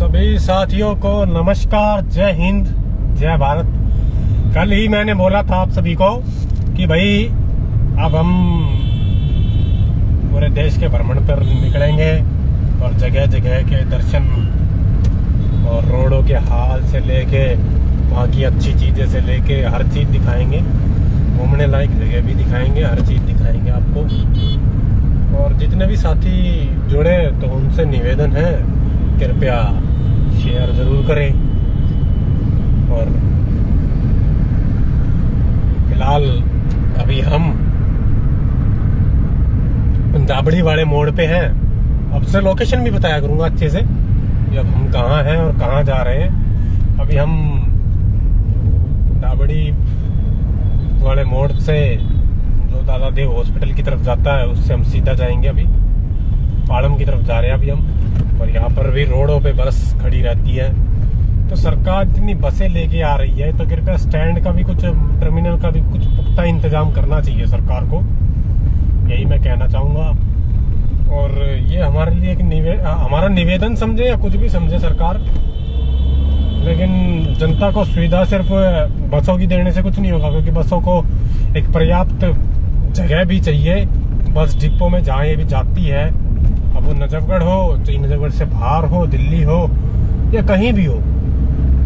सभी साथियों को नमस्कार, जय हिंद, जय भारत। कल ही मैंने बोला था आप सभी को कि भाई अब हम पूरे देश के भ्रमण पर निकलेंगे और जगह जगह के दर्शन और रोडों के हाल से लेके वहाँ की अच्छी चीज़ें से लेके हर चीज़ दिखाएंगे। घूमने लायक जगह भी दिखाएंगे, हर चीज़ दिखाएंगे आपको। और जितने भी साथी जुड़े तो उनसे निवेदन है, कृपया शेयर जरूर करें। और फिलहाल अभी हम दाबड़ी वाले मोड़ पे हैं। अब से लोकेशन भी बताया करूंगा अच्छे से, जब हम कहाँ हैं और कहाँ जा रहे हैं। अभी हम दाबड़ी वाले मोड़ से जो दादा देव हॉस्पिटल की तरफ जाता है उससे हम सीधा जाएंगे। अभी पाड़म की तरफ जा रहे हैं अभी हम। और यहाँ पर भी रोडों पे बस खड़ी रहती है। तो सरकार इतनी बसें लेके आ रही है तो कृपया स्टैंड का भी कुछ, टर्मिनल का भी कुछ पुख्ता इंतजाम करना चाहिए सरकार को, यही मैं कहना चाहूँगा। और ये हमारे लिए एक हमारा निवेदन समझे या कुछ भी समझे सरकार, लेकिन जनता को सुविधा सिर्फ बसों की देने से कुछ नहीं होगा, क्योंकि बसों को एक पर्याप्त जगह भी चाहिए। बस डिपो में जहाँ ये भी जाती है, अब वो नजफगढ़ हो, चाहे नजफगढ़ से बाहर हो, दिल्ली हो या कहीं भी हो,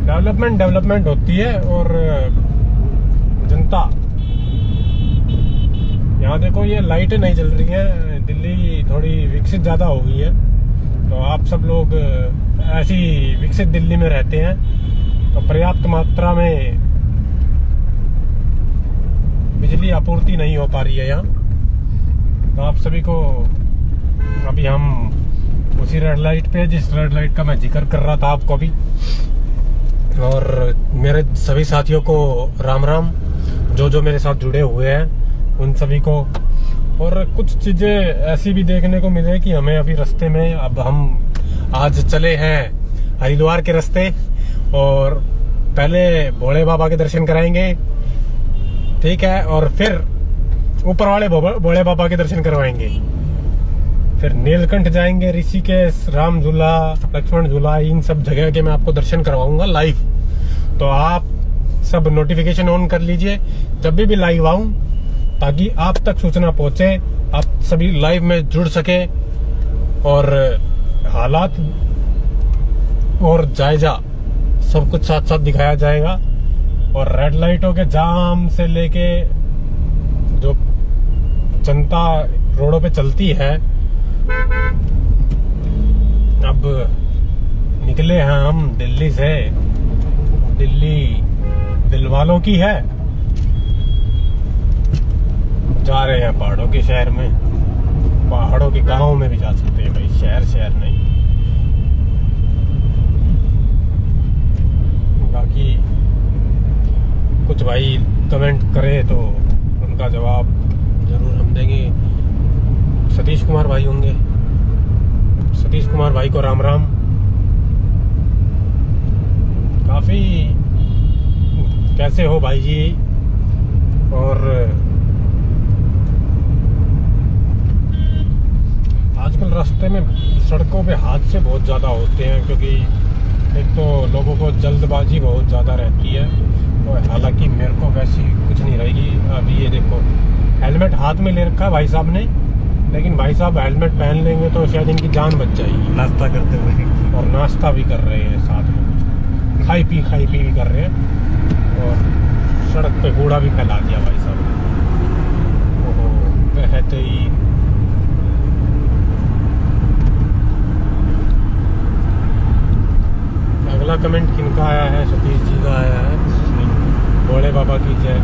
डेवलपमेंट होती है। और जनता, यहाँ देखो ये लाइटें नहीं जल रही हैं, दिल्ली थोड़ी विकसित ज्यादा हो गई है। तो आप सब लोग ऐसी विकसित दिल्ली में रहते हैं तो पर्याप्त मात्रा में बिजली आपूर्ति नहीं हो पा रही है यहाँ। तो आप सभी को, अभी हम उसी रेड लाइट पे, जिस रेड लाइट का मैं जिक्र कर रहा था आपको अभी। और मेरे सभी साथियों को राम राम, जो मेरे साथ जुड़े हुए हैं उन सभी को। और कुछ चीजें ऐसी भी देखने को मिले कि हमें अभी रास्ते में, अब हम आज चले हैं हरिद्वार के रास्ते और पहले भोले बाबा के दर्शन कराएंगे, ठीक है, और फिर ऊपर वाले भोले बाबा के दर्शन करवाएंगे। फिर नीलकंठ जाएंगे, ऋषिकेश, राम झूला, लक्ष्मण झूला, इन सब जगह के मैं आपको दर्शन करवाऊंगा लाइव। तो आप सब नोटिफिकेशन ऑन कर लीजिए जब भी लाइव आऊं, ताकि आप तक सूचना पहुंचे, आप सभी लाइव में जुड़ सके और हालात और जायजा सब कुछ साथ साथ दिखाया जाएगा। और रेड लाइटों के जाम से लेके जो जनता रोडों पे चलती है, अब निकले हैं हम दिल्ली से। दिल्ली दिल वालों की है, जा रहे हैं पहाड़ों के शहर में, पहाड़ों के गांव में भी जा सकते हैं भाई, शहर नहीं। बाकी कुछ भाई कमेंट करे तो उनका जवाब जरूर हम देंगे। सतीश कुमार भाई होंगे, सतीश कुमार भाई को राम राम। काफी कैसे हो भाई जी? और आजकल रास्ते में, सड़कों पे हादसे बहुत ज्यादा होते हैं, क्योंकि एक तो लोगों को जल्दबाजी बहुत ज्यादा रहती है। और हालांकि मेरे को वैसी कुछ नहीं रहेगी। अभी ये देखो, हेलमेट हाथ में ले रखा है भाई साहब ने, लेकिन भाई साहब हेलमेट पहन लेंगे तो शायद इनकी जान बच जाएगी। नाश्ता करते हुए, और नाश्ता भी कर रहे हैं साथ में, खाई पी भी कर रहे हैं। और सड़क पे कूड़ा भी फैला दिया भाई साहब ने। ओहो, बेहतरीन। अगला कमेंट किनका आया है? सतीश जी का आया है, भोले बाबा की जय।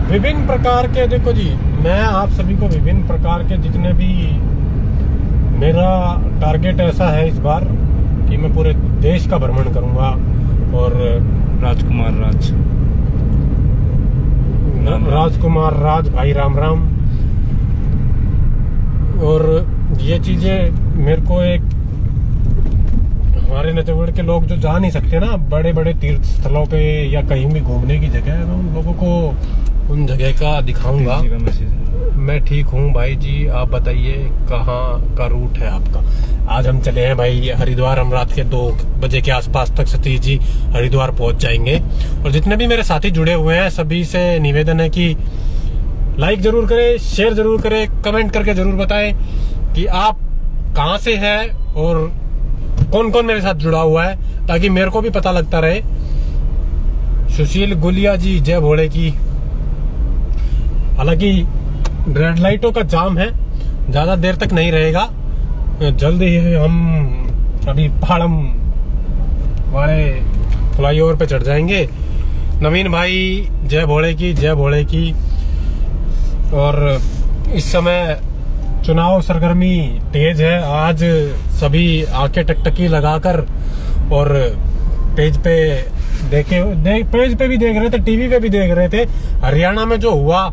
विभिन्न प्रकार के, देखो जी, मैं आप सभी को विभिन्न प्रकार के, जितने भी, मेरा टारगेट ऐसा है इस बार कि मैं पूरे देश का भ्रमण करूंगा। और राजकुमार राज भाई राम राम। और ये चीजें मेरे को, एक हमारे नजफगढ़ के लोग जो जा नहीं सकते ना बड़े बड़े तीर्थ स्थलों पे या कहीं भी घूमने की जगह है, मैं उन लोगों को उन जगह का दिखाऊंगा। मैं ठीक हूँ भाई जी, आप बताइए कहाँ का रूट है आपका। आज हम चले हैं भाई हरिद्वार। हम रात के 2 बजे के आसपास तक सतीश जी हरिद्वार पहुंच जाएंगे। और जितने भी मेरे साथी जुड़े हुए हैं सभी से निवेदन है कि लाइक जरूर करें, शेयर जरूर करें, कमेंट करके जरूर बताएं कि आप कहाँ से हैं और कौन कौन मेरे साथ जुड़ा हुआ है, ताकि मेरे को भी पता लगता रहे। सुशील गुलिया जी, जय भोले की। हालांकि रेड लाइटों का जाम है, ज्यादा देर तक नहीं रहेगा, जल्द ही हम अभी पहाड़म वाले फ्लाईओवर पे चढ़ जाएंगे। नवीन भाई, जय भोले की, जय भोले की। और इस समय चुनाव सरगर्मी तेज है। आज सभी आंखें टकटकी लगाकर और पेज पे पेज पे भी देख रहे थे, टीवी पे भी देख रहे थे हरियाणा में जो हुआ।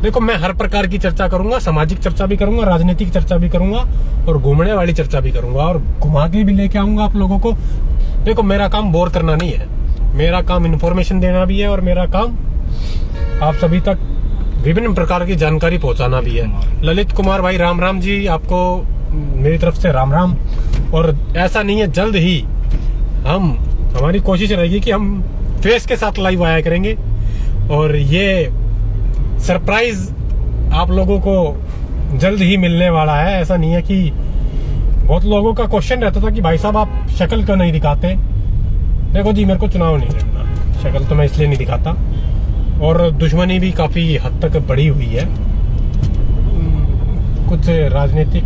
देखो, मैं हर प्रकार की चर्चा करूंगा, सामाजिक चर्चा भी करूंगा, राजनीतिक चर्चा भी करूंगा और घूमने वाली चर्चा भी करूंगा और घुमा के भी लेके आऊंगा आप लोगों को। देखो, मेरा काम बोर करना नहीं है, मेरा काम इन्फॉर्मेशन देना भी है और मेरा काम आप सभी तक विभिन्न प्रकार की जानकारी पहुंचाना भी है। ललित कुमार भाई, राम राम जी, आपको मेरी तरफ से राम राम। और ऐसा नहीं है, जल्द ही हमारी कोशिश रहेगी कि हम फेस के साथ लाइव आया करेंगे और ये सरप्राइज आप लोगों को जल्द ही मिलने वाला है। ऐसा नहीं है कि बहुत लोगों का क्वेश्चन रहता था कि भाई साहब आप शक्ल क्यों नहीं दिखाते। देखो जी, मेरे को चुनाव नहीं लड़ना, शक्ल तो मैं इसलिए नहीं दिखाता। और दुश्मनी भी काफी हद तक बढ़ी हुई है, कुछ राजनीतिक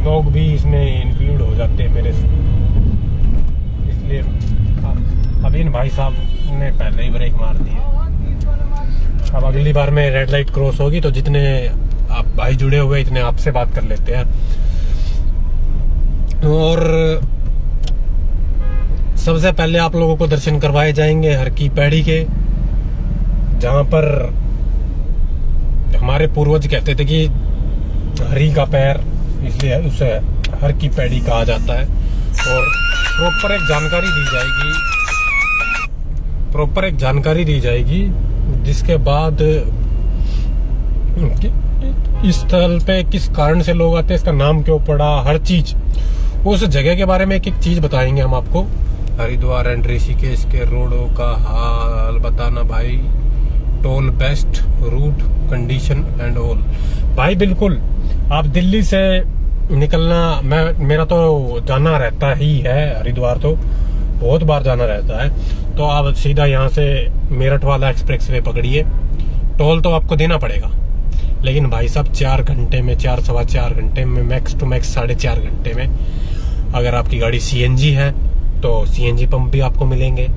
लोग भी इसमें इंक्लूड हो जाते हैं मेरे से, इसलिए अभी इन भाई साहब ने पहले ही ब्रेक मार दी है। अब अगली बार में रेड लाइट क्रॉस होगी तो जितने आप भाई जुड़े हुए इतने आपसे बात कर लेते हैं। और सबसे पहले आप लोगों को दर्शन करवाए जाएंगे हर की पैड़ी के, जहां पर हमारे पूर्वज कहते थे कि हरी का पैर, इसलिए उसे हर की पैड़ी कहा जाता है। और प्रॉपर एक जानकारी दी जाएगी जिसके बाद इस स्थल पे किस कारण से लोग आते हैं, इसका नाम क्यों पड़ा, हर चीज उस जगह के बारे में एक चीज बताएंगे हम आपको। हरिद्वार एंड ऋषिकेश के रोडों का हाल बताना भाई, toll best route condition and all. भाई बिल्कुल, आप दिल्ली से निकलना, मेरा तो जाना रहता ही है हरिद्वार, तो बहुत बार जाना रहता है। तो आप सीधा यहाँ से मेरठ वाला एक्सप्रेस वे पकड़िए, टोल तो आपको देना पड़ेगा, लेकिन भाई साहब 4 घंटे में, 4 सवा 4 घंटे में, मैक्स टू मैक्स 4.5 घंटे में। अगर आपकी गाड़ी सीएनजी है तो सीएनजी पंप भी आपको मिलेंगे,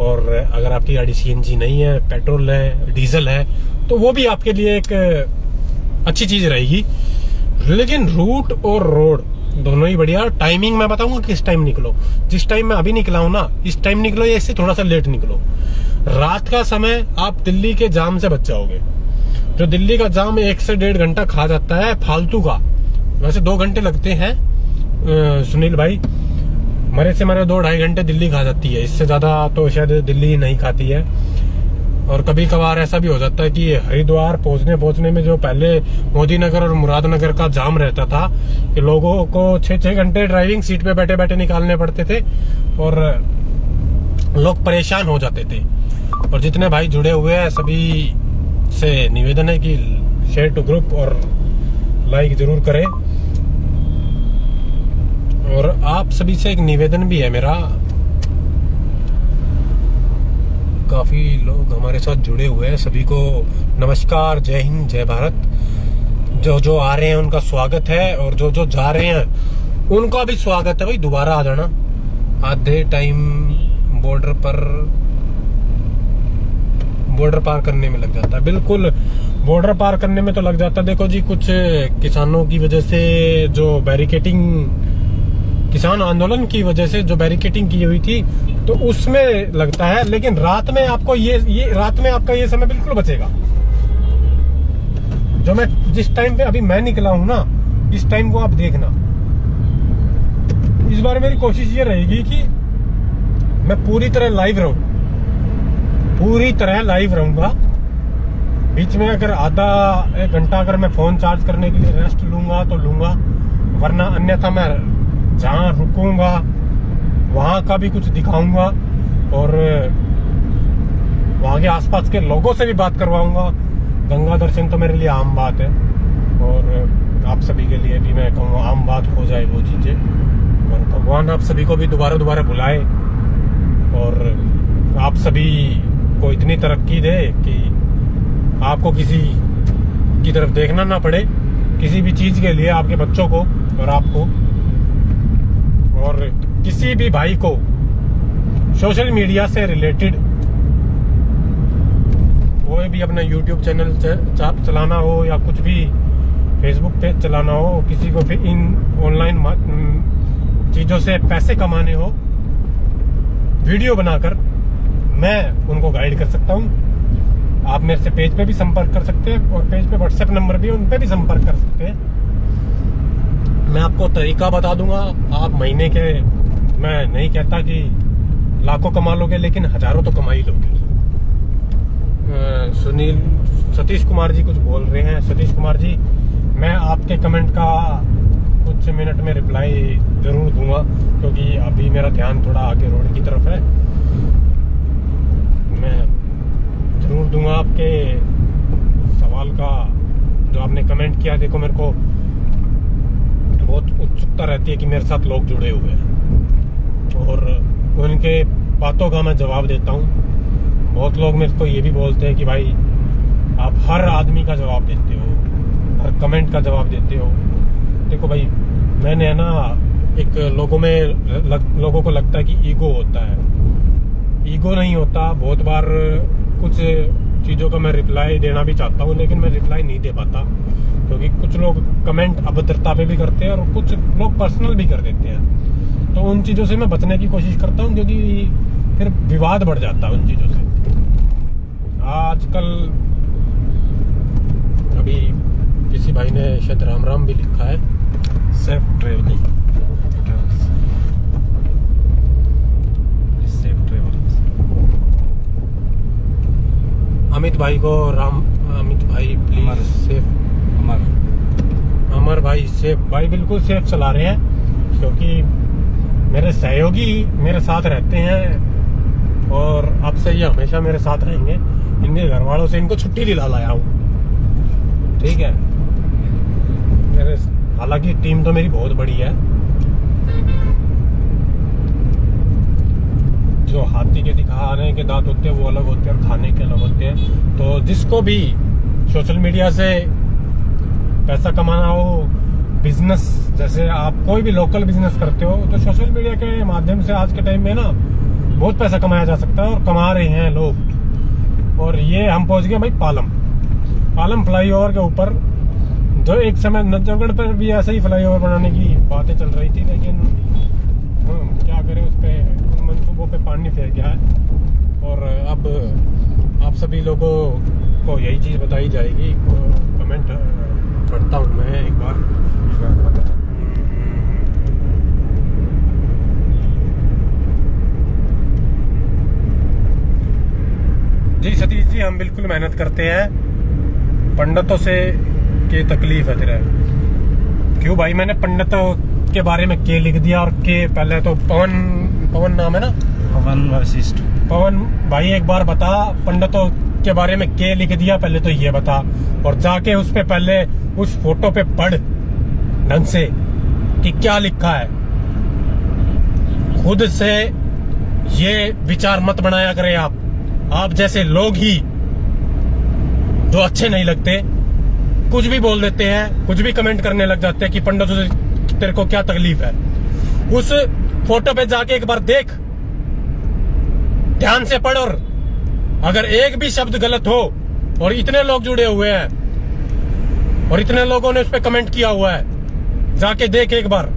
और अगर आपकी गाड़ी सीएनजी नहीं है, पेट्रोल है, डीजल है, तो वो भी आपके लिए एक अच्छी चीज रहेगी। लेकिन रूट और रोड दोनों ही बढ़िया। टाइमिंग मैं बताऊंगा किस टाइम निकलो, जिस टाइम मैं अभी निकला हूं ना, इस टाइम निकलो या इससे थोड़ा सा लेट निकलो। रात का समय आप दिल्ली के जाम से बच जाओगे। जो दिल्ली का जाम 1 से 1.5 घंटा खा जाता है फालतू का, वैसे 2 घंटे लगते हैं सुनील भाई, मरे से मरे 2-2.5 घंटे दिल्ली खा जाती है, इससे ज्यादा तो शायद दिल्ली नहीं खाती है। और कभी कभार ऐसा भी हो जाता है कि हरिद्वार पहुंचने में जो पहले मोदी नगर और मुरादनगर का जाम रहता था, कि लोगों को 6-6 घंटे ड्राइविंग सीट पे बैठे बैठे निकालने पड़ते थे और लोग परेशान हो जाते थे। और जितने भाई जुड़े हुए हैं सभी से निवेदन है कि शेयर टू ग्रुप और लाइक जरूर करें। और आप सभी से एक निवेदन भी है मेरा, काफी लोग हमारे साथ जुड़े हुए हैं, सभी को नमस्कार, जय हिंद, जय भारत। जो आ रहे हैं उनका स्वागत है, और जो जा रहे हैं उनका भी स्वागत है। भाई दोबारा आ जाना, आधे टाइम बॉर्डर पार करने में लग जाता है। बिल्कुल, बॉर्डर पार करने में तो लग जाता है। देखो जी, कुछ किसानों की वजह से जो बैरिकेटिंग, किसान आंदोलन की वजह से जो बैरिकेटिंग की हुई थी, तो उसमें लगता है। लेकिन रात में आपको रात में आपका ये समय बिल्कुल बचेगा। जो मैं जिस टाइम पे अभी मैं निकला हूं ना, इस टाइम को आप देखना। इस बार मेरी कोशिश ये रहेगी कि मैं पूरी तरह लाइव रहूंगा, बीच में अगर आधा एक घंटा अगर मैं फोन चार्ज करने के लिए रेस्ट लूंगा तो लूंगा, वरना अन्यथा मैं जहाँ रुकूंगा वहाँ का भी कुछ दिखाऊंगा और वहाँ के आसपास के लोगों से भी बात करवाऊंगा। गंगा दर्शन तो मेरे लिए आम बात है और आप सभी के लिए भी मैं कहूँगा आम बात हो जाए वो चीजें, और भगवान आप सभी को भी दोबारा दोबारा बुलाए और आप सभी को इतनी तरक्की दे कि आपको किसी की तरफ देखना ना पड़े किसी भी चीज के लिए, आपके बच्चों को और आपको, और किसी भी भाई को सोशल मीडिया से रिलेटेड कोई भी अपना यूट्यूब चैनल चलाना हो या कुछ भी फेसबुक पे चलाना हो, किसी को भी इन ऑनलाइन चीजों से पैसे कमाने हो, वीडियो बनाकर मैं उनको गाइड कर सकता हूँ। आप मेरे से पेज पे भी संपर्क कर सकते हैं और पेज पे व्हाट्सएप नंबर भी है, उन पे भी संपर्क कर सकते हैं। मैं आपको तरीका बता दूंगा। आप महीने के, मैं नहीं कहता कि लाखों कमा लोगे, लेकिन हजारों तो कमा ही लोगे। सतीश कुमार जी कुछ बोल रहे हैं। सतीश कुमार जी, मैं आपके कमेंट का कुछ मिनट में रिप्लाई जरूर दूंगा, क्योंकि अभी मेरा ध्यान थोड़ा आगे रोड की तरफ है। मैं जरूर दूंगा आपके सवाल का जो आपने कमेंट किया। देखो, मेरे को बहुत उत्सुकता रहती है कि मेरे साथ लोग जुड़े हुए हैं और उनके बातों का मैं जवाब देता हूँ। बहुत लोग मेरे को ये भी बोलते हैं कि भाई आप हर आदमी का जवाब देते हो, हर कमेंट का जवाब देते हो। देखो भाई, मैंने है ना, एक लोगों को लगता है कि ईगो होता है। ईगो नहीं होता। बहुत बार कुछ चीजों का मैं रिप्लाई देना भी चाहता हूँ, लेकिन मैं रिप्लाई नहीं दे पाता, क्योंकि कुछ लोग कमेंट अभद्रता पे भी करते हैं और कुछ लोग पर्सनल भी कर देते हैं। तो उन चीजों से मैं बचने की कोशिश करता हूँ, क्योंकि फिर विवाद बढ़ जाता है उन चीजों से। आजकल अभी किसी भाई ने शायद राम राम भी लिखा है, safe travelling, safe travelling. Amit भाई को अमित भाई प्लीज सेफ, अमर भाई सेफ। भाई बिल्कुल सेफ चला रहे हैं, क्योंकि मेरे सहयोगी मेरे साथ रहते हैं और अब से ये हमेशा मेरे साथ रहेंगे। इनके घर वालों से इनको छुट्टी दिला लाया हूँ, ठीक है। मेरे हालांकि टीम तो मेरी बहुत बड़ी है। जो हाथी के दिखाने के दांत होते हैं वो अलग होते हैं और खाने के अलग होते हैं। तो जिसको भी सोशल मीडिया से पैसा कमाना हो, बिजनेस, जैसे आप कोई भी लोकल बिजनेस करते हो, तो सोशल मीडिया के माध्यम से आज के टाइम में ना बहुत पैसा कमाया जा सकता है और कमा रहे हैं लोग। और ये हम पहुंच गए भाई पालम फ्लाईओवर के ऊपर, जो एक समय नजफगढ़ पर भी ऐसे ही फ्लाईओवर बनाने की बातें चल रही थी, लेकिन क्या करें, उस पे उन मंसूबों पे पानी फेर गया है। और अब आप सभी लोगों को यही चीज बताई जाएगी। कमेंट पढ़ता हूँ मैं एक बार। जी सतीश जी, हम बिल्कुल मेहनत करते हैं। पंडितों से की तकलीफ है तेरा। क्यों भाई, मैंने पंडितों के बारे में के लिख दिया, और के पहले तो पवन नाम है ना, पवन वशिष्ठ। पवन भाई एक बार बता, पंडितों के बारे में के लिख दिया, पहले तो ये बता, और जाके उस पे पहले उस फोटो पे पढ़ ढंग से कि क्या लिखा है। खुद से ये विचार मत बनाया करें आप जैसे लोग ही जो अच्छे नहीं लगते कुछ भी बोल देते हैं, कुछ भी कमेंट करने लग जाते हैं कि पंडितों से तेरे को क्या तकलीफ है। उस फोटो पे जाके एक बार देख, ध्यान से पढ़, और अगर एक भी शब्द गलत हो, और इतने लोग जुड़े हुए हैं और इतने लोगों ने उस पे कमेंट किया हुआ है, जाके देख एक बार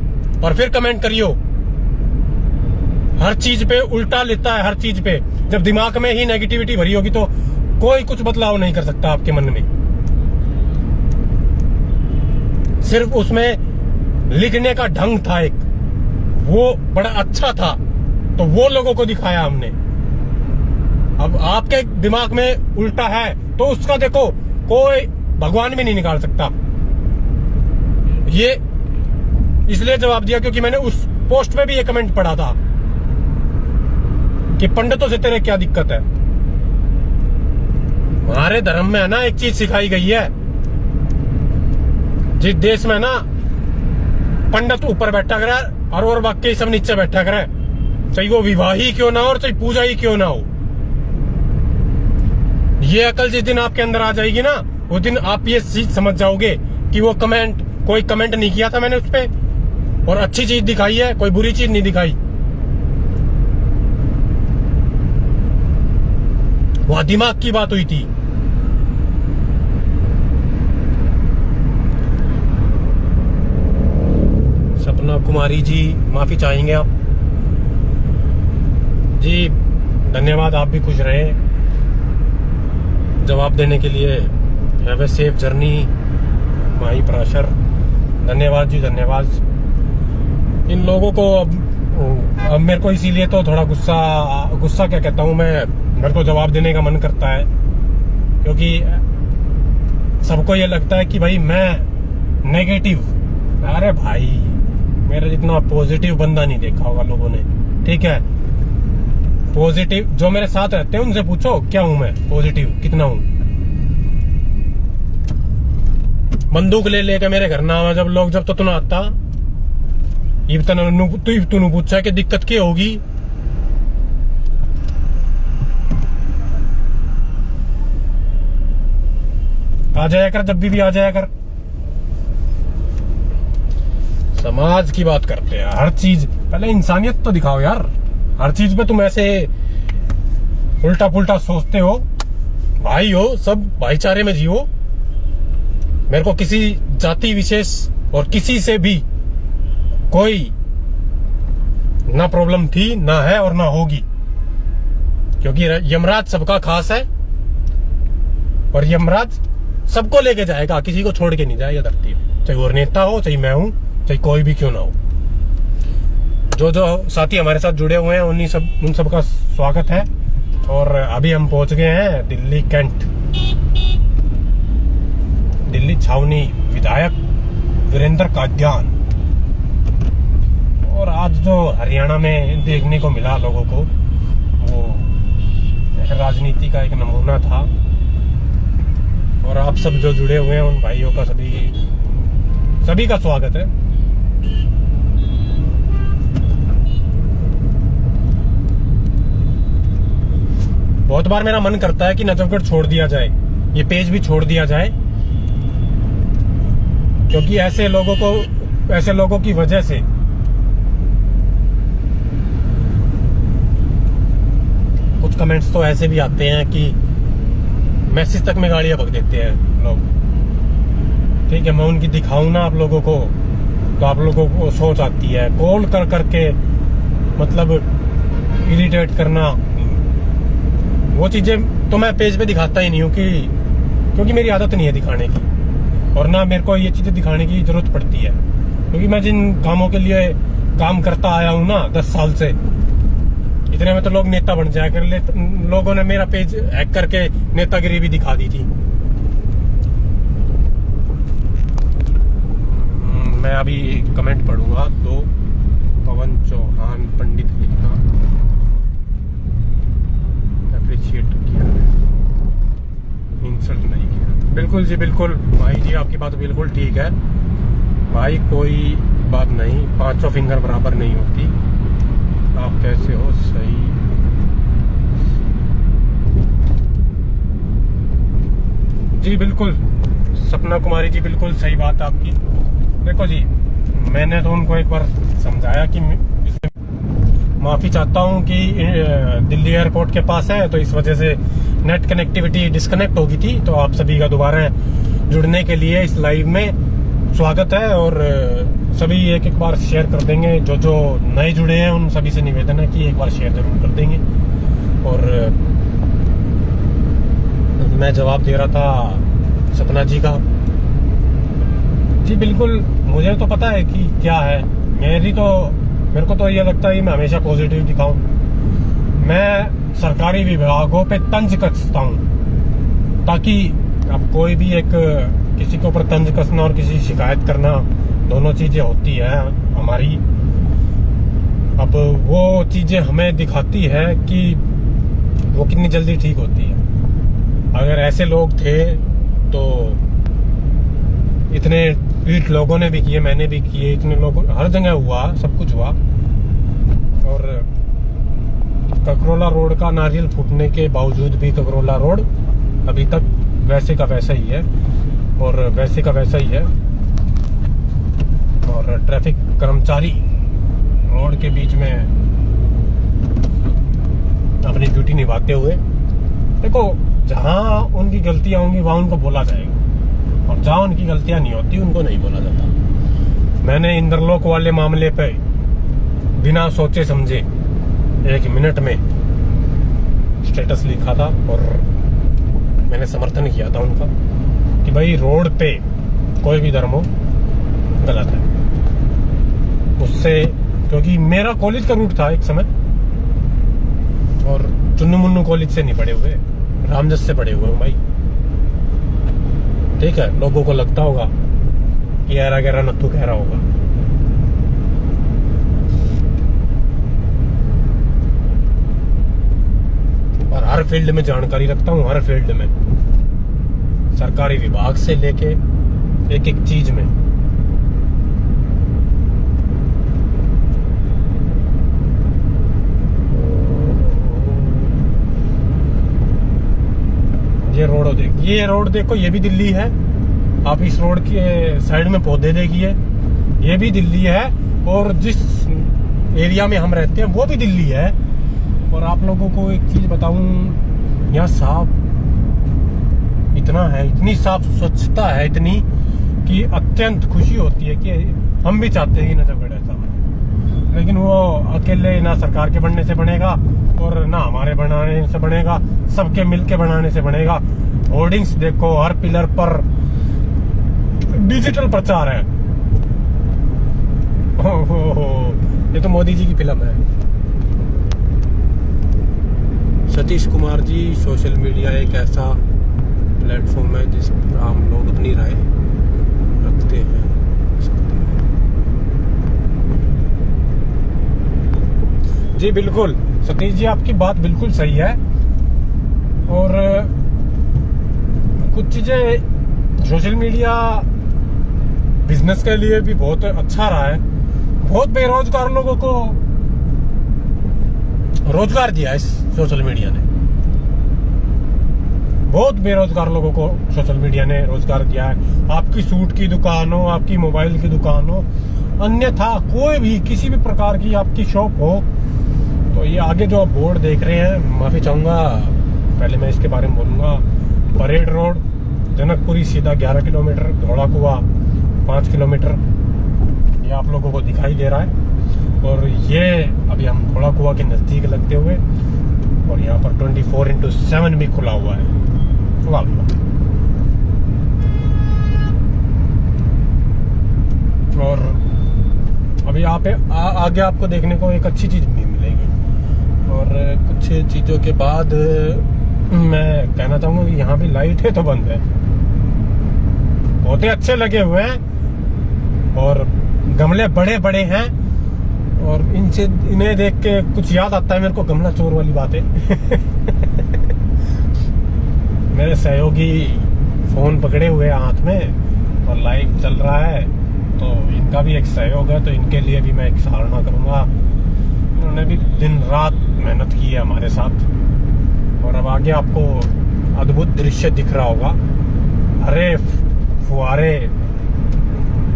और फिर कमेंट करियो। हर चीज पे उल्टा लेता है, हर चीज पे। जब दिमाग में ही नेगेटिविटी भरी होगी तो कोई कुछ बदलाव नहीं कर सकता आपके मन में। सिर्फ उसमें लिखने का ढंग था एक, वो बड़ा अच्छा था, तो वो लोगों को दिखाया हमने। अब आपके दिमाग में उल्टा है तो उसका देखो कोई भगवान भी नहीं निकाल सकता। ये इसलिए जवाब दिया क्योंकि मैंने उस पोस्ट में भी ये कमेंट पढ़ा था कि पंडितों से तेरे क्या दिक्कत है। हमारे धर्म में है ना एक चीज सिखाई गई है, जिस देश में ना पंडित ऊपर बैठा करे और बाकी सब नीचे बैठा करे, चाहे वो विवाह ही क्यों ना हो और चाहे पूजा ही क्यों ना हो। ये अकल जिस दिन आपके अंदर आ जाएगी ना, उस दिन आप ये चीज समझ जाओगे कि वो कोई कमेंट नहीं किया था मैंने उस पे, और अच्छी चीज दिखाई है, कोई बुरी चीज नहीं दिखाई। वह दिमाग की बात हुई थी। सपना कुमारी जी, माफी चाहेंगे आप जी। धन्यवाद, आप भी खुश रहे जवाब देने के लिए। हैव ए सेफ जर्नी माही पराशर। धन्यवाद जी, धन्यवाद। इन लोगों को अब मेरे को इसीलिए तो थोड़ा गुस्सा क्या कहता हूँ मैं, मेरे को जवाब देने का मन करता है, क्योंकि सबको ये लगता है कि भाई मैं नेगेटिव। अरे भाई, मेरा जितना पॉजिटिव बंदा नहीं देखा होगा लोगों ने, ठीक है। पॉजिटिव जो मेरे साथ रहते हैं उनसे पूछो क्या हूं मैं, पॉजिटिव कितना हूं। बंदूक ले लेके मेरे घर ना आवा जब लोग, जब तो तू ना आता तू पूछा कि दिक्कत क्या होगी। आ जाया कर, जब भी आ जाया कर। समाज की बात करते हैं, हर चीज पहले इंसानियत तो दिखाओ यार। हर चीज पे तुम ऐसे उल्टा पुल्टा सोचते हो। भाई हो, सब भाईचारे में जियो। मेरे को किसी जाति विशेष और किसी से भी कोई ना प्रॉब्लम थी, ना है और ना होगी, क्योंकि यमराज सबका खास है और यमराज सबको लेके जाएगा, किसी को छोड़ के नहीं जाएगा धरती पे। चाहे वो नेता हो, चाहे मैं हूं, चाहे कोई भी क्यों ना हो। जो साथी हमारे साथ जुड़े हुए हैं उन सब का स्वागत है। और अभी हम पहुंच गए हैं दिल्ली कैंट, दिल्ली छावनी। विधायक वीरेंद्र कादियान। और आज जो हरियाणा में देखने को मिला लोगों को, वो राजनीति का एक नमूना था। और आप सब जो जुड़े हुए हैं उन भाइयों का सभी का स्वागत है। बहुत बार मेरा मन करता है कि नजफगढ़ छोड़ दिया जाए, ये पेज भी छोड़ दिया जाए, क्योंकि ऐसे लोगों की वजह से कुछ कमेंट्स तो ऐसे भी आते हैं कि मैसेज तक में गाड़ियां भग देते हैं लोग। ठीक है, मैं उनकी दिखाऊं ना आप लोगों को, तो आप लोगों को सोच आती है कॉल कर करके, मतलब इरिटेट करना। वो चीजें तो मैं पेज पे दिखाता ही नहीं हूँ क्योंकि मेरी आदत नहीं है दिखाने की, और ना मेरे को ये चीजें दिखाने की जरूरत पड़ती है, क्योंकि मैं जिन कामों के लिए काम करता आया हूँ ना 10 साल से, इतने में तो लोग नेता बन जाया कर ले। लोगों ने मेरा पेज हैक करके नेतागिरी भी दिखा दी थी। मैं अभी कमेंट पढ़ूंगा। तो पवन चौहान पंडित लिखना अप्रिशिएट किया है, इंसल्ट नहीं किया। बिल्कुल जी, बिल्कुल भाई जी, आपकी बात बिल्कुल ठीक है भाई, कोई बात नहीं, 5 फिंगर बराबर नहीं होती। आप कैसे हो? सही। जी बिल्कुल सपना कुमारी जी, बिल्कुल सही बात आपकी। देखो जी, मैंने तो उनको एक बार समझाया कि माफी चाहता हूं कि दिल्ली एयरपोर्ट के पास है, तो इस वजह से नेट कनेक्टिविटी डिस्कनेक्ट होगी थी। तो आप सभी का दोबारा जुड़ने के लिए इस लाइव में स्वागत है, और सभी एक बार शेयर कर देंगे। जो नए जुड़े हैं उन सभी से निवेदन है कि एक बार शेयर जरूर कर देंगे। और मैं जवाब दे रहा था सपना जी का। जी बिल्कुल, मुझे तो पता है कि क्या है। मेरे को तो ये लगता है कि मैं हमेशा पॉजिटिव दिखाऊं। मैं सरकारी विभागों पे तंज कसता हूं ताकि अब कोई भी एक किसी के ऊपर तंज कसना और किसी शिकायत करना, दोनों चीजें होती है हमारी। अब वो चीजें हमें दिखाती है कि वो कितनी जल्दी ठीक होती है। अगर ऐसे लोग थे तो इतने ट्वीट लोगों ने भी किए, मैंने भी किए, इतने लोगों, हर जगह हुआ, सब कुछ हुआ। और ककरोला रोड का नारियल फूटने के बावजूद भी ककरोला रोड अभी तक वैसे का वैसा ही है और वैसे का वैसा ही है। और ट्रैफिक कर्मचारी रोड के बीच में अपनी ड्यूटी निभाते हुए, देखो जहां उनकी गलतियां होंगी वहां उनको बोला जाएगा और जहां उनकी गलतियां नहीं होती उनको नहीं बोला जाता। मैंने इंद्रलोक वाले मामले पे बिना सोचे समझे 1 मिनट में स्टेटस लिखा था और मैंने समर्थन किया था उनका कि भाई रोड पे कोई भी धर्म हो गलत है। उससे क्योंकि मेरा कॉलेज का रूट था एक समय और चुन्नू मुन्नू कॉलेज से नहीं पढ़े हुए, रामजस से पढ़े हुए हूँ भाई। ठीक है, लोगों को लगता होगा कि यार अगर नत्थू कह रहा होगा। और हर फील्ड में जानकारी रखता हूँ, हर फील्ड में, सरकारी विभाग से लेके एक एक चीज में। ये रोड देखो, ये भी दिल्ली है। आप इस रोड के साइड में पौधे देखिए, ये भी दिल्ली है। और जिस एरिया में हम रहते हैं वो भी दिल्ली है। और आप लोगों को एक चीज बताऊं, यहाँ साफ इतना है, इतनी साफ स्वच्छता है इतनी कि अत्यंत खुशी होती है कि हम भी चाहते हैं कि नजफगढ़ ऐसा बने। लेकिन वो अकेले ना सरकार के बनने से बनेगा और ना हमारे बनाने से बनेगा, सबके मिलके बनाने से बनेगा। होर्डिंग्स देखो, हर पिलर पर डिजिटल प्रचार है। हो, ये तो मोदी जी की फिल्म है। सतीश कुमार जी, सोशल मीडिया एक ऐसा प्लेटफॉर्म है जिस पर आम लोग अपनी राय रखते हैं। जी बिल्कुल सतीश जी, आपकी बात बिल्कुल सही है। और कुछ चीजें सोशल मीडिया बिजनेस के लिए भी बहुत अच्छा रहा है। बहुत बेरोजगार लोगों को रोजगार दिया है सोशल मीडिया ने। बहुत बेरोजगार लोगों को सोशल मीडिया ने रोजगार दिया है। आपकी सूट की दुकान हो, आपकी मोबाइल की दुकान हो, अन्यथा कोई भी किसी भी प्रकार की आपकी शॉप हो, तो ये आगे जो आप बोर्ड देख रहे हैं, माफी चाहूंगा, पहले मैं इसके बारे में बोलूंगा। परेड रोड, जनकपुरी सीधा 11 किलोमीटर, धौला कुआ 5 किलोमीटर, ये आप लोगों को दिखाई दे रहा है। और ये अभी हम धौला कुआ के नजदीक लगते हुए, और यहाँ पर 24/7 भी खुला हुआ है। वाह और अभी यहाँ पे आगे आपको देखने को एक अच्छी चीज भी मिलेगी। और कुछ चीजों के बाद मैं कहना चाहूंगा कि यहाँ भी लाइटें तो बंद है, बहुत ही अच्छे लगे हुए हैं और गमले बड़े बड़े हैं। और इन्हें देख के कुछ याद आता है मेरे को, गमला चोर वाली बातें। मेरे सहयोगी फोन पकड़े हुए हाथ में और लाइव चल रहा है, तो इनका भी एक सहयोग है, तो इनके लिए भी मैं एक सराहना करूंगा। इन्होंने भी दिन रात मेहनत की है हमारे साथ। और अब आगे आपको अद्भुत दृश्य दिख रहा होगा, हरे फुहारे।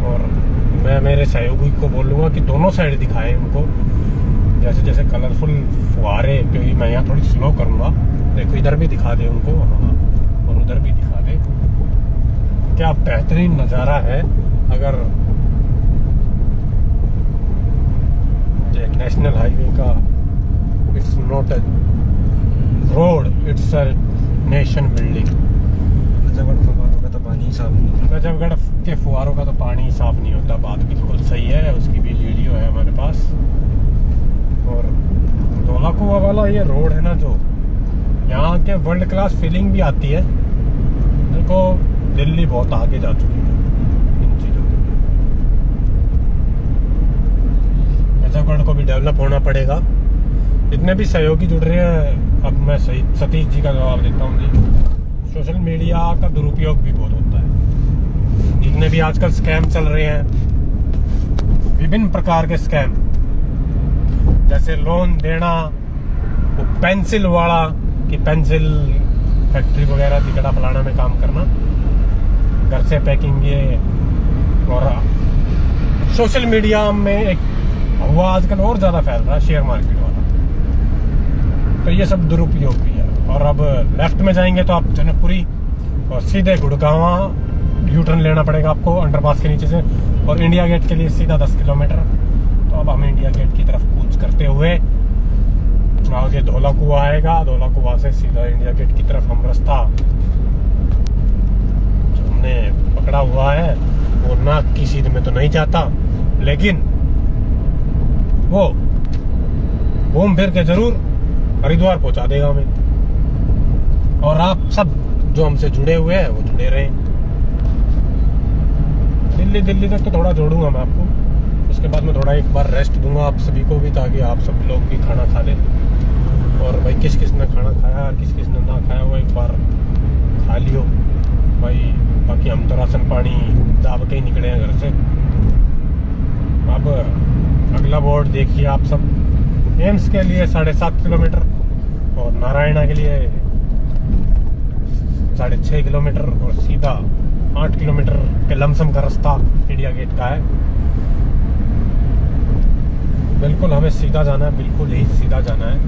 और मैं मेरे सहयोगी को बोलूंगा कि दोनों साइड दिखाएं उनको, जैसे जैसे कलरफुल फुहारे। क्योंकि मैं यहाँ थोड़ी स्लो करूंगा, देखो इधर भी दिखा दे उनको, हाँ, और उधर भी दिखा दे। क्या बेहतरीन नज़ारा है। अगर नेशनल हाईवे का, it's not a road, it's a nation building. Gajabgarh के फुहारों का तो पानी साफ नहीं होता, बात बिल्कुल सही है। उसकी भी वीडियो है हमारे पास। और धौला कुआं वाला ये रोड है ना, जो यहाँ के वर्ल्ड क्लास फीलिंग भी आती है। देखो दिल्ली बहुत आगे जा चुकी है इन चीज़ों के लिए। मिर्जापुर को भी डेवलप होना पड़ेगा। जितने भी सहयोगी जुड़ रहे हैं, अब मैं सही सतीश जी का जवाब देता हूँ जी, सोशल मीडिया का दुरुपयोग भी बहुत होता है। जितने भी आजकल स्कैम चल रहे हैं, विभिन्न प्रकार के स्कैम, जैसे लोन देना, वो पेंसिल वाला कि पेंसिल फैक्ट्री वगैरह तिकड़ा फलाना में काम करना, घर से पैकिंग, ये और सोशल मीडिया में एक हुआ आजकल और ज्यादा फैल रहा है शेयर मार्केट वाला, तो ये सब दुरुपयोग भी है। और अब लेफ्ट में जाएंगे तो आप जनकपुरी और सीधे गुड़गांवा यू टर्न लेना पड़ेगा आपको अंडरपास के नीचे से, और इंडिया गेट के लिए सीधा 10 किलोमीटर। तो अब हम इंडिया गेट की तरफ कूच करते हुए आगे धौला कुआं आएगा, धौला कुआं से सीधा इंडिया गेट की तरफ हम रास्ता जो हमने पकड़ा हुआ है वो नाक की सीध में तो नहीं जाता, लेकिन वो घूम फिर के जरूर हरिद्वार पहुंचा देगा हमें। और आप सब जो हमसे जुड़े हुए हैं वो जुड़े रहे। दिल्ली तक तो थोड़ा जोड़ूंगा मैं आपको, उसके बाद में थोड़ा एक बार रेस्ट दूंगा आप सभी को भी, ताकि आप सब लोग भी खाना खा लें। और भाई किस किस ने खाना खाया और किस किस ने ना खाया वो एक बार खा लियो भाई। बाकी हम तो राशन पानी दाब के ही निकले हैं घर से। अब अगला बोर्ड देखिए आप सब। एम्स के लिए 7.5 किलोमीटर और नारायणा के लिए 6.5 किलोमीटर और सीधा 8 किलोमीटर के लमसम का रास्ता इंडिया गेट का है। बिल्कुल हमें सीधा जाना है, बिल्कुल ही सीधा जाना है।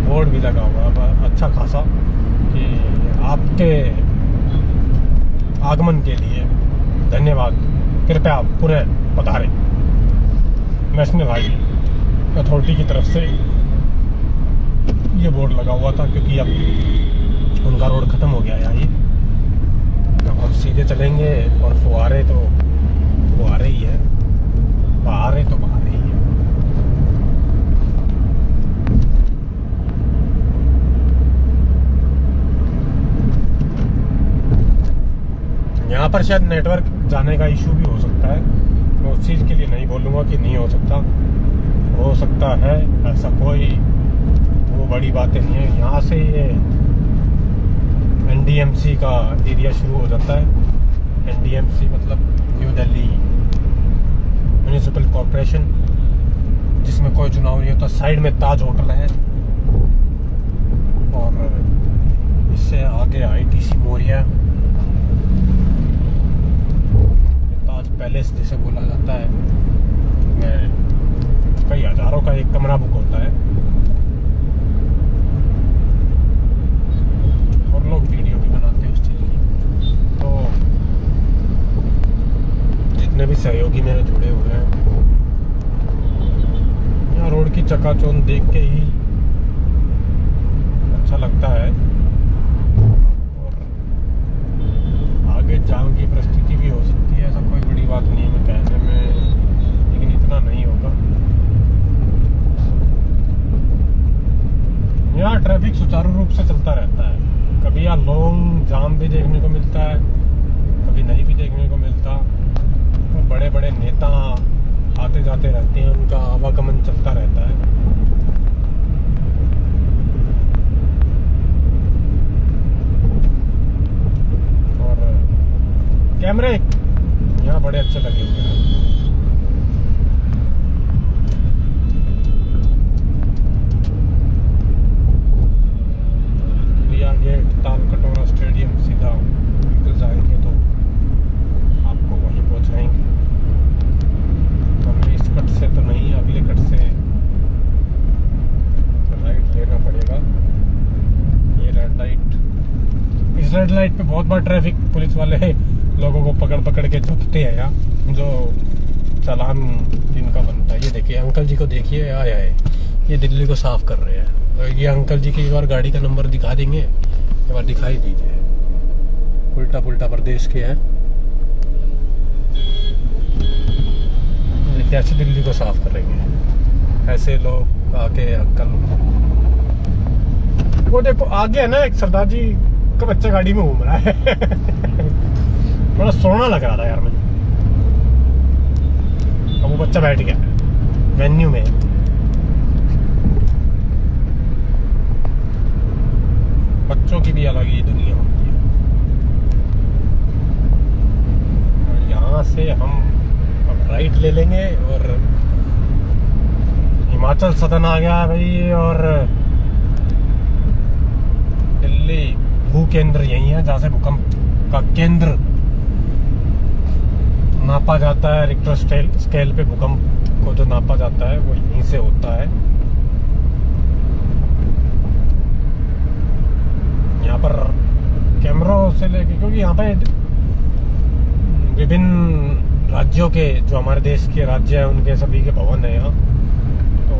बोर्ड भी लगा हुआ है अच्छा खासा कि आपके आगमन के लिए धन्यवाद, कृपया पुनः पधारें। नेशनल हाईवे अथॉरिटी की तरफ से ये बोर्ड लगा हुआ था, क्योंकि अब उनका रोड खत्म हो गया है ये। अब हम सीधे चलेंगे और फुहारे तो फुहारे ही है, बहारे तो बहारे ही है। यहाँ पर शायद नेटवर्क जाने का इशू भी हो सकता है, मैं उस चीज़ के लिए नहीं बोलूँगा कि नहीं हो सकता है, ऐसा कोई वो बड़ी बातें नहीं है। यहाँ से ये एनडीएमसी का एरिया शुरू हो जाता है। एनडीएमसी मतलब न्यू दिल्ली म्यूनिसिपल कॉरपोरेशन, जिसमें कोई चुनाव नहीं होता। साइड में ताज होटल है और इससे आगे आईटीसी मोरिया, ताज पैलेस जिसे बोला जाता है, में कई हजारों का एक कमरा बुक होता है और लोग वीडियो भी बनाते हैं उस चीज़ की। तो जितने भी सहयोगी मेरे जुड़े हुए हैं, यहाँ रोड की चकाचौंध देख के ही अच्छा लगता है। और आगे जाम की परिस्थिति भी हो सकती है, ऐसा कोई बड़ी बात नहीं है कहने में, लेकिन इतना नहीं होगा। यहाँ ट्रैफिक सुचारू रूप से चलता रहता है। कभी यहाँ लॉन्ग जाम भी देखने को मिलता है, कभी नहीं भी देखने को मिलता। तो बड़े बड़े नेता आते जाते रहते हैं, उनका आवागमन चलता रहता है। और कैमरे यहाँ बड़े अच्छे लगे हुए हैं। गेट तालकटोरा स्टेडियम सीधा निकल जाएंगे तो आपको वहीं पहुंचाएंगे। हमें इस कट से तो नहीं, अगले कट से राइट लेना पड़ेगा। ये रेड लाइट, इस रेड लाइट पे बहुत बार ट्रैफिक पुलिस वाले लोगों को पकड़ के झपते हैं यहाँ, जो चालान इनका बनता है। ये देखिए अंकल जी को देखिए, आए ये दिल्ली को साफ कर रहे हैं। ये अंकल जी की एक बार गाड़ी का नंबर दिखा देंगे, एक बार दिखाई दीजिए। उल्टा पुल्टा प्रदेश के हैं, कैसे दिल्ली को साफ करेंगे ऐसे लोग आके। अंकल वो देखो आगे है ना एक सरदार जी का बच्चा गाड़ी में घूम रहा है। बड़ा सोना लग रहा था यार मुझे। अब वो बच्चा बैठ गया वेन्यू में। बच्चों की भी अलग ही दुनिया होती है। और यहाँ से हम अब राइट ले लेंगे और हिमाचल सदन आ गया भाई। और दिल्ली भू केंद्र यही है जहाँ से भूकंप का केंद्र नापा जाता है। रिक्टर स्केल पे भूकंप को जो नापा जाता है वो यहीं से होता है। यहाँ पर कैमरों से लेके, क्योंकि यहाँ पे विभिन्न राज्यों के जो हमारे देश के राज्य हैं उनके सभी के भवन है यहाँ, तो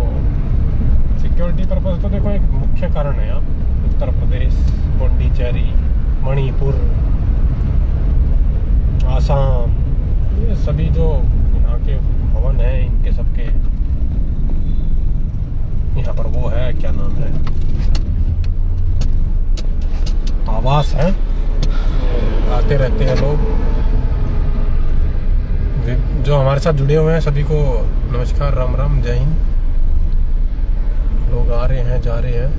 सिक्योरिटी पर्पज तो देखो एक मुख्य कारण है यहाँ। उत्तर प्रदेश, पौंडीचेरी, मणिपुर, आसाम, ये सभी जो यहाँ के भवन हैं इनके सबके यहाँ पर वो है, क्या नाम है, आवास है। आते रहते हैं लोग जो हमारे साथ जुड़े हुए हैं। सभी को नमस्कार, राम राम, जय हिंद। लोग आ रहे हैं, जा रहे हैं,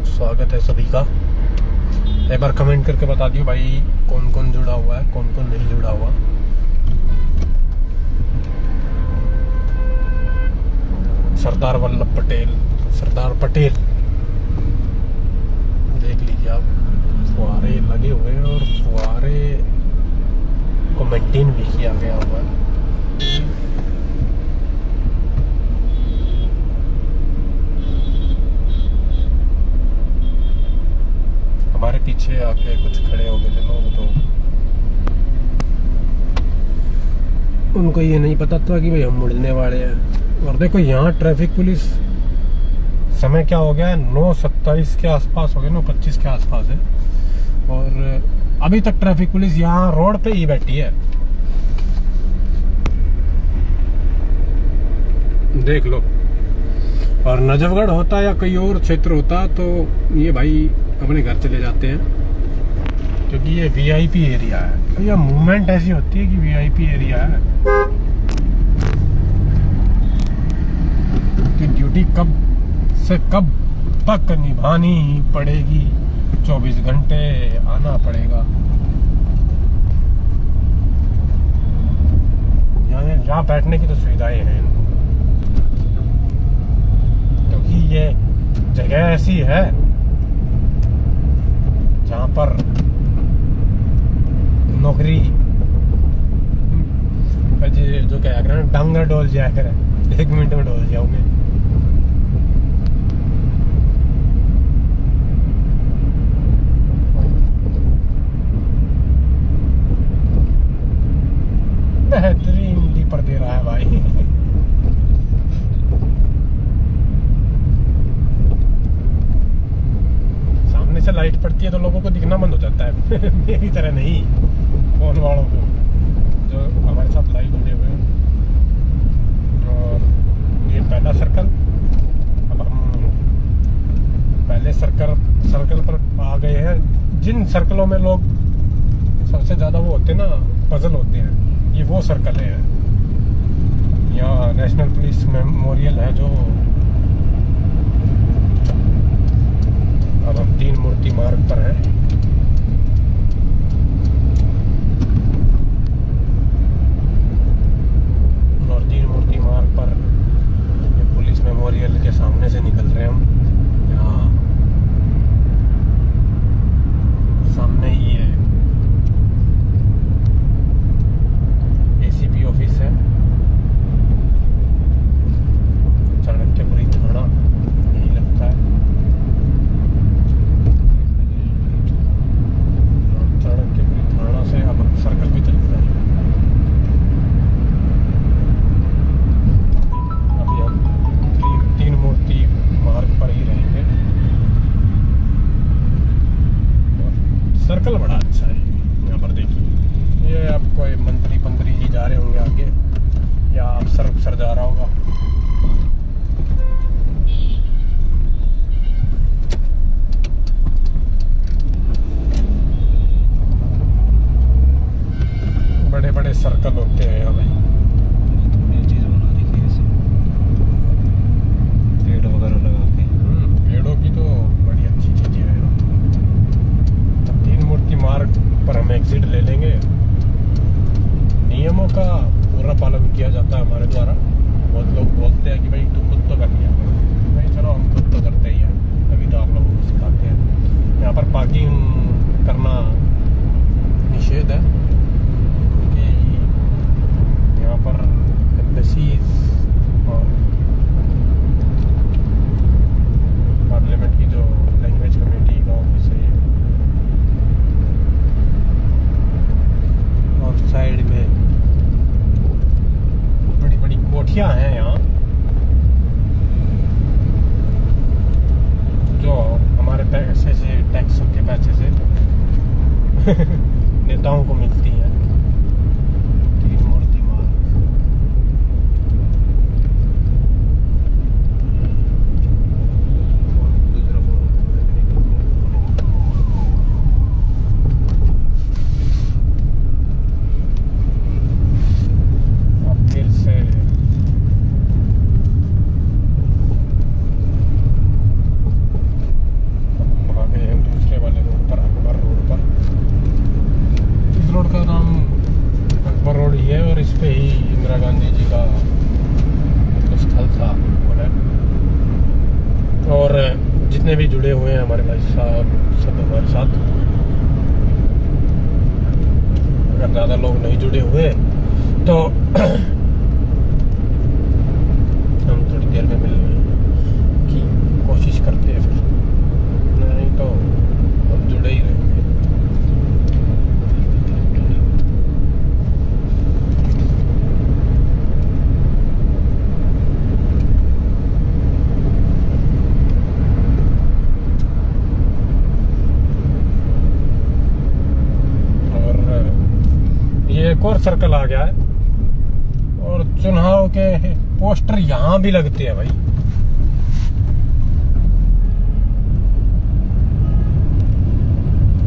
स्वागत है सभी का। एक बार कमेंट करके बता दियो भाई कौन कौन जुड़ा हुआ है, कौन कौन नहीं जुड़ा हुआ। सरदार वल्लभ पटेल, सरदार पटेल देख लीजिए आप, फुहारे लगे हुए हैं और फुहारे को मेंटेन भी किया गया हुआ है। हमारे पीछे आके कुछ खड़े हो गए थे लोग, तो उनको ये नहीं पता था कि भाई हम मुड़ने वाले हैं। और देखो यहाँ ट्रैफिक पुलिस, समय क्या हो गया है, 9:27 के आसपास हो गया, 9:25 के आसपास है, और अभी तक ट्रैफिक पुलिस यहाँ रोड पे ही बैठी है। देख लो। और नजफगढ़ होता या कोई और क्षेत्र होता तो ये भाई अपने घर चले जाते हैं, क्योंकि ये वीआईपी एरिया है। तो यह मूवमेंट ऐसी होती है कि वीआईपी एरिया है कि ड्यूटी कब से कब तक निभानी ही पड़ेगी, 24 घंटे आना पड़ेगा। यहाँ बैठने की तो सुविधाएं हैं, क्योंकि ये जगह ऐसी है जहाँ पर नौकरी जो क्या है, डांगा डोल जाया करे, 1 मिनट में डोल जाओगे। बेहतरीन लीपर दे रहा है भाई। सामने से लाइट पड़ती है तो लोगों को दिखना बंद हो जाता है। मेरी तरह नहीं, फोन वालों को जो हमारे साथ लाइव जुड़े हुए हैं। और ये पहला सर्कल, अब हम पहले सर्कल पर आ गए हैं। जिन सर्कलों में लोग सबसे ज्यादा वो होते हैं ना, पजल होते हैं, ये वो सर्कल है। यहाँ नेशनल पुलिस मेमोरियल है, जो अब हम 3 मूर्ति मार्ग पर हैं। और 3 मूर्ति मार्ग पर पुलिस मेमोरियल के सामने से निकल रहे हैं हम। यहाँ सामने ही है एसीपी ऑफिस है, चाणक्यपुरी थाना यही लगता है। में उगते हैं यहाँ भाई। बहुत बढ़िया चीज़ बना रही है ऐसे पेड़ वगैरह लगा के। पेड़ों की तो बड़ी अच्छी चीज़ें हैं। अब 3 मूर्ति मार्ग पर हम एग्जिट ले लेंगे। नियमों का पूरा पालन किया जाता है हमारे द्वारा। बहुत लोग बोलते हैं कि भाई तू खुद तो कर लिया, भाई चलो हम खुद तो करते ही हैं, तभी तो आप लोगों को सिखाते हैं। यहाँ पर पार्किंग करना निषेध है क्योंकि यहाँ पर एम्बेसीज और पार्लियामेंट की जो लैंग्वेज कमेटी का ऑफिस है ये, और साइड में बड़ी बड़ी कोठियाँ हैं यहाँ जो हमारे पैसे से, टैक्स के पैसे से नेताओं को मिलती है। 3 मूर्ति मार्ग अब फिर से हम आ गए हैं दूसरे वाले रोड पर, अकबर रोड पर। इस रोड का नाम अकबर रोड ही है और इस पे ही इंदिरा गांधी जी का जो स्थल था वो है। और जितने भी जुड़े हुए हैं हमारे भाई साहब सब हमारे साथ। अगर ज़्यादा लोग नहीं जुड़े हुए तो हम थोड़ी देर में मिलने की कोशिश करते हैं, फिर नहीं तो हम जुड़े ही रहेंगे। एक और सर्कल आ गया है और चुनाव के पोस्टर यहाँ भी लगते हैं भाई।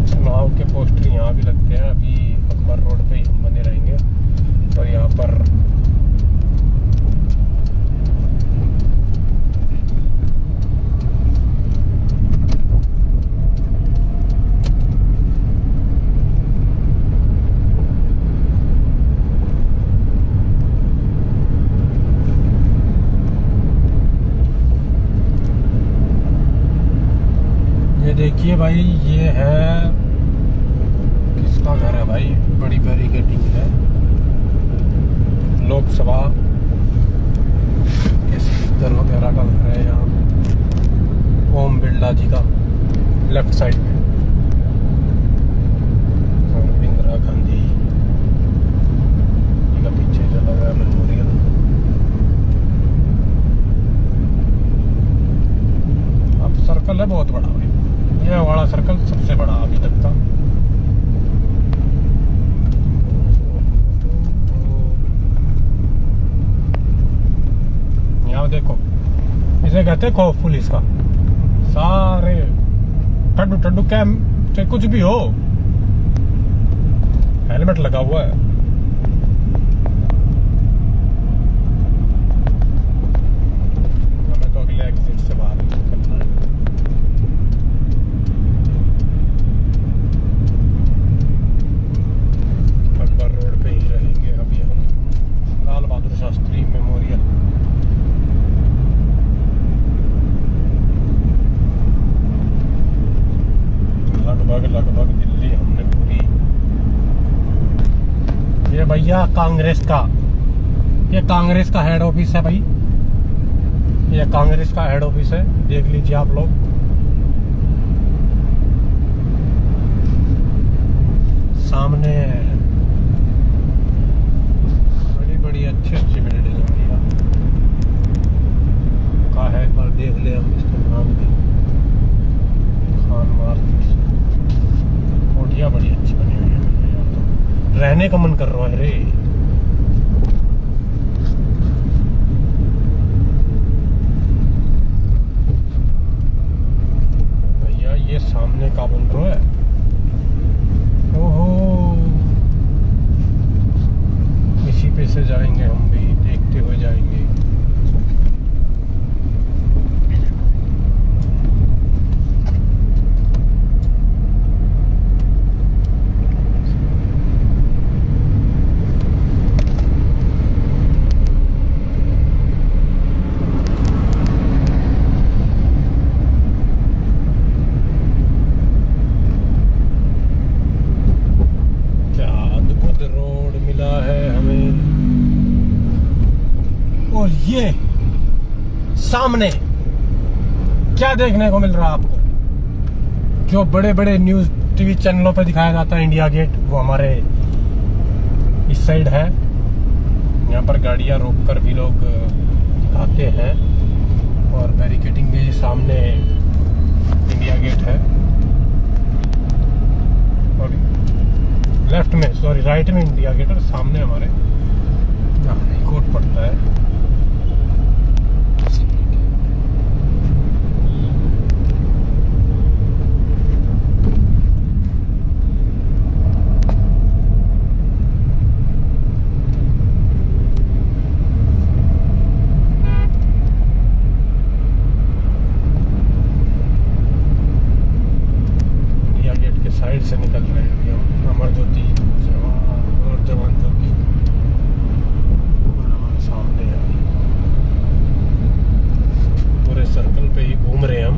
चुनाव के पोस्टर यहाँ भी लगते हैं। अभी अकबर रोड पे ही हम बने रहेंगे और यहाँ पर देखिए भाई, ये है किसका घर है भाई, बड़ी बैरिकेडिंग है। लोकसभा के स्पीकर वगैरह का घर है यहाँ ओम बिरला जी का लेफ्ट साइड में। और इंदिरा गांधी जी का पीछे जो लगा है मेमोरियल। अब सर्कल है बहुत बड़ा भाई, यह वाला सर्कल सबसे बड़ा अभी तक का। यहाँ देखो, इसे कहते हैं खौफ पुलिस का। सारे टड्डू टड्डू कैम चाहे कुछ भी हो, हेलमेट लगा हुआ है। हमें तो अगले एग्जिट से बाहर निकलना है। रोड पे ही रहेंगे अभी हम। लाल बहादुर शास्त्री मेमोरियल। लगभग दिल्ली हमने पूरी। ये भैया कांग्रेस का हेड ऑफिस है भाई। ये कांग्रेस का हेड ऑफिस है, देख लीजिए आप लोग। सामने बड़ी अच्छी बिल्डिंग है भैया। का है, एक बार देख ले हम इसका नाम भी। खान मार्केट। कोठियाँ बड़ी अच्छी बनी हुई है भैया, तो रहने का मन कर रहा है रे। भैया ये सामने का बन रहा है। ओहो, जाएंगे, हम भी देखते हुए जाएंगे। रोड मिला है हमें। और ये सामने क्या देखने को मिल रहा है आपको? जो बड़े बड़े न्यूज टीवी चैनलों पर दिखाया जाता है इंडिया गेट, वो हमारे इस साइड है। यहाँ पर गाड़ियां रोककर भी लोग दिखाते हैं। और बैरिकेडिंग के सामने इंडिया गेट है, और लेफ्ट में, सॉरी राइट में इंडिया गेट, और सामने हमारे हाई कोर्ट पड़ता है। इंडिया गेट के साइड से निकल रहे हैं अभी हम। अमर ज्योति और जवान ज्योति हमारे सामने है। पूरे सर्कल पे ही घूम रहे हैं हम।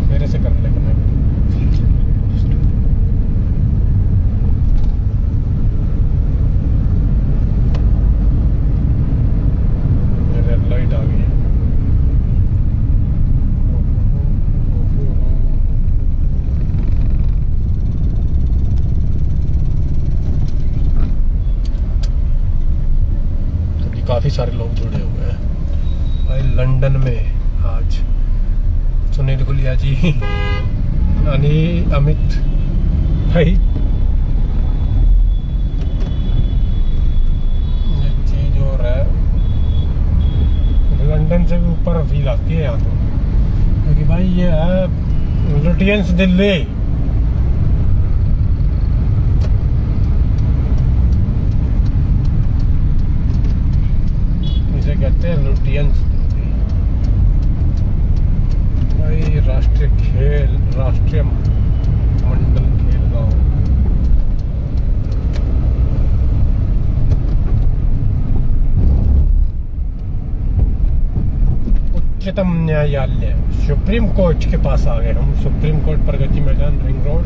मेरे से करने लगे रेड लाइट आ गई है। काफी सारे लोग जुड़े हुए हैं भाई लंदन में आज। सुनील गुलिया जी, अमित भाई, ये चीज हो रहा है। लंदन से भी ऊपर फील आती है यहाँ तो, क्योंकि भाई ये है लुटियंस दिल्ली। कहते हैं लुटियंस भाई। राष्ट्रीय मंडल खेल गांव। उच्चतम न्यायालय, सुप्रीम कोर्ट के पास आ गए हम। Supreme court, Pragati Maidan, ring road.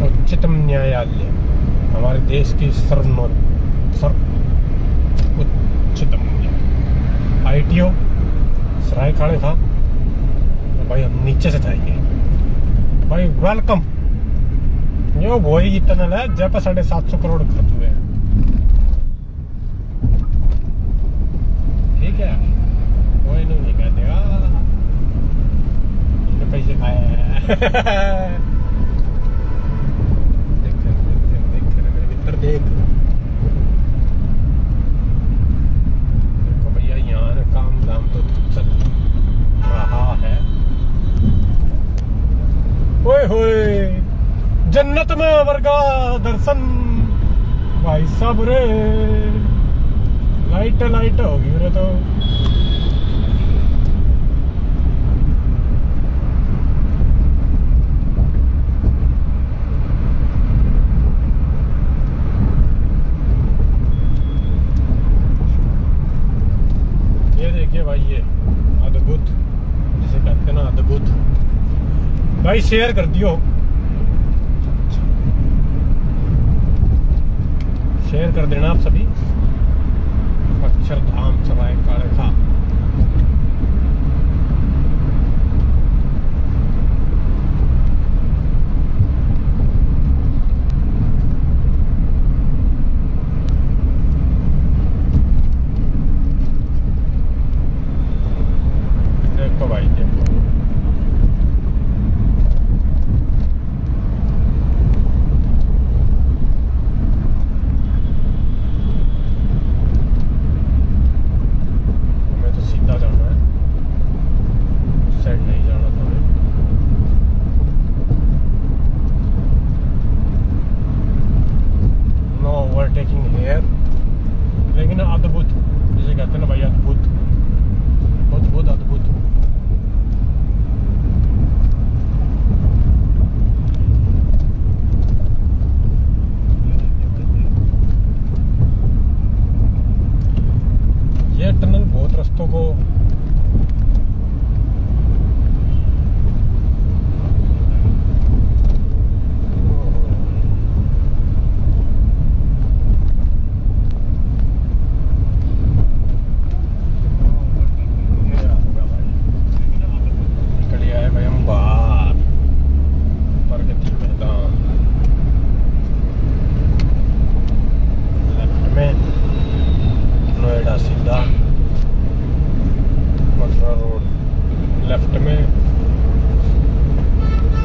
उच्चतम न्यायालय हमारे देश की उच्चतम ITO सराय खाने था। तो भाई हम नीचे से जाएंगे भाई। वेलकम। ये वही टनल है जहाँ पर 750 करोड़ खर्च हुए हैं। ठीक है, कोई नहीं कहते पैसे खाए हैं। देख देख काम धाम तो चल रहा है। ओए होए, जन्नत में वर्गा दर्शन भाई साहब रे। लाइट होगी रे तो। देखिए भाई, ये अद्भुत, जिसे कहते हैं ना अद्भुत। भाई शेयर कर दियो, शेयर कर देना आप सभी। अक्षरधाम सराय कालेखा। देखो भाई देखो,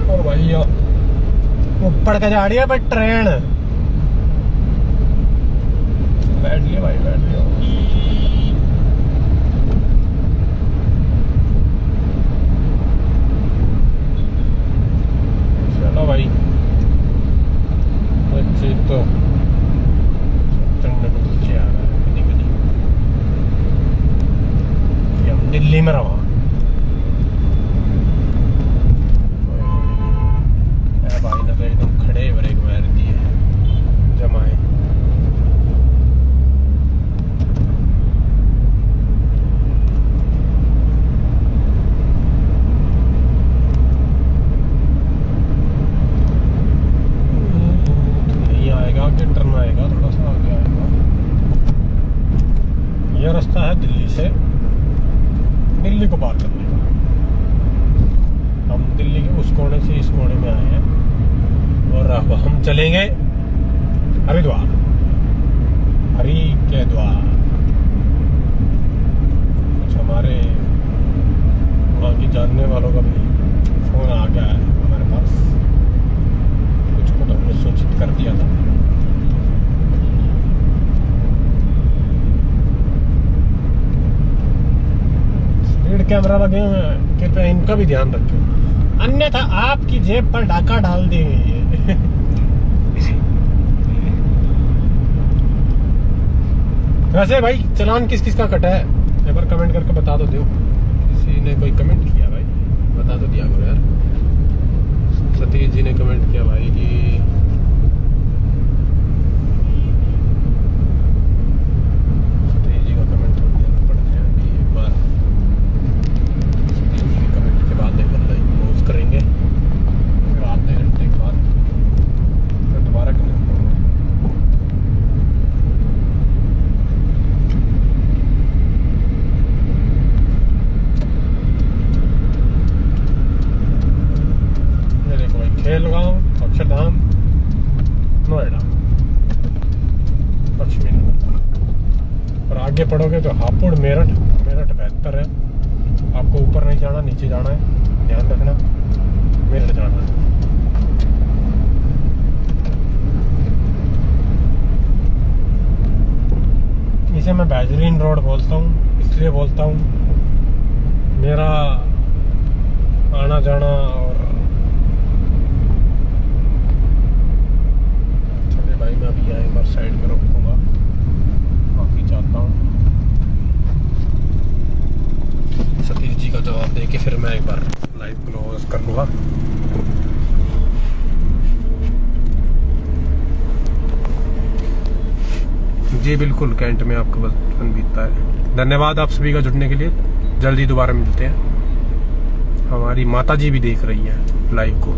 और भाई ऊपर का जा रही है भाई ट्रेन। बैठ लिया भाई, बैठ लिया। चलो भाई, बच्चे तो नीचे आ रहा है कभी कभी। हम दिल्ली में रहा भाई ने तो एकदम खड़े ब्रेक मार दिए जमाए। नहीं आएगा, आगे टर्न आएगा, थोड़ा सा आगे आएगा। यह रास्ता है दिल्ली से, दिल्ली को पार करने का। हम दिल्ली के उस कोने से इस कोने में आए हैं और अब हम चलेंगे हरिद्वार, हरि के द्वार। कुछ हमारे वहाँ की जानने वालों का भी फोन आ गया है हमारे पास, कुछ को तो हमने सूचित कर दिया था। स्पीड कैमरा लगे हुए हैं, कृपया इनका भी ध्यान रखें, अन्यथा आपकी जेब पर डाका डाल देंगे। वैसे भाई चालान किस किस का कटा है एक बार कमेंट करके बता दो। किसी ने कोई कमेंट किया भाई, बता दो दिया करो यार। सतीश जी ने कमेंट किया भाई कि सतीश जी का कमेंट हो गया, पढ़ते हैं अभी एक बार। सतीश जी के कमेंट के बाद एक बार लाइक क्लोज करेंगे, फिर आधे घंटे के बाद फिर दोबारा करेंगे। खेलगांव, अक्षरधाम, नोएडा, लक्ष्मी नगर। और आगे पढ़ोगे तो हापुड़, मेरठ। मेरठ बेहतर है, आपको ऊपर नहीं जाना, नीचे जाना है, ध्यान रखना। मेरठ जाना है। इसे मैं बेहतरीन रोड बोलता हूँ, इसलिए बोलता हूँ मेरा आना जाना और भाई मैं अभी यहाँ एक बार साइड में रखूँगा, बाकी जाता हूँ। सतीश जी का जवाब दे के फिर मैं एक बार लाइव क्लोज कर लूँगा। जी बिल्कुल, कैंट में आपका बचपन बीतता है। धन्यवाद आप सभी का जुड़ने के लिए। जल्दी दोबारा मिलते हैं। हमारी माता जी भी देख रही है लाइव को।